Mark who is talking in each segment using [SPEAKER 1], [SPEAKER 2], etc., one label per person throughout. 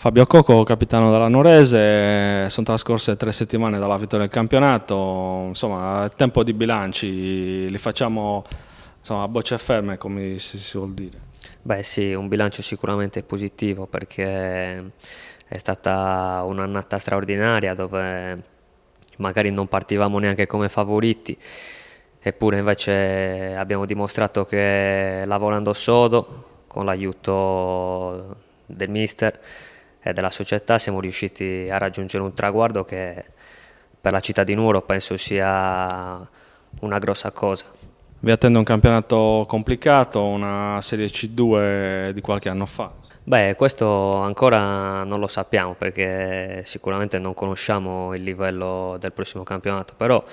[SPEAKER 1] Fabio Coco, capitano della Nuorese, sono trascorse 3 settimane dalla vittoria del campionato, insomma è tempo di bilanci, li facciamo insomma, a bocce ferme come si vuol dire.
[SPEAKER 2] Beh sì, un bilancio sicuramente positivo perché è stata un'annata straordinaria dove magari non partivamo neanche come favoriti, eppure invece abbiamo dimostrato che lavorando sodo, con l'aiuto del mister e della società, siamo riusciti a raggiungere un traguardo che per la città di Nuoro penso sia una grossa cosa.
[SPEAKER 1] Vi attende un campionato complicato, una Serie C2 di qualche anno fa.
[SPEAKER 2] Beh, questo ancora non lo sappiamo perché sicuramente non conosciamo il livello del prossimo campionato, però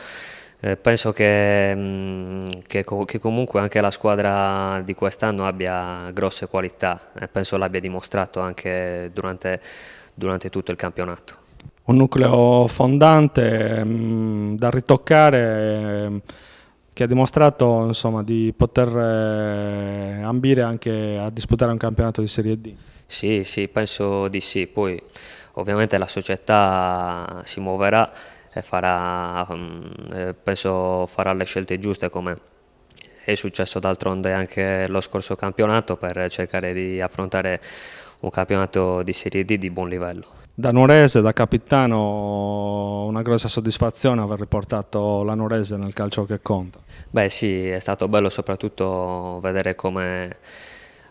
[SPEAKER 2] penso che comunque anche la squadra di quest'anno abbia grosse qualità e penso l'abbia dimostrato anche durante tutto il campionato.
[SPEAKER 1] Un nucleo fondante da ritoccare che ha dimostrato insomma, di poter ambire anche a disputare un campionato di Serie D.
[SPEAKER 2] Sì, sì, penso di sì. Poi ovviamente la società si muoverà e penso farà le scelte giuste come è successo d'altronde anche lo scorso campionato per cercare di affrontare un campionato di Serie D di buon livello.
[SPEAKER 1] Da Nuorese, da capitano, una grossa soddisfazione aver riportato la Nuorese nel calcio che conta.
[SPEAKER 2] Beh sì, è stato bello soprattutto vedere come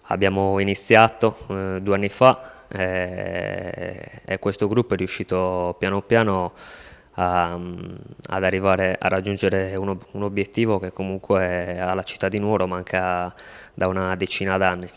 [SPEAKER 2] abbiamo iniziato 2 anni fa e questo gruppo è riuscito piano piano ad arrivare a raggiungere un obiettivo che comunque alla città di Nuoro manca da una decina d'anni.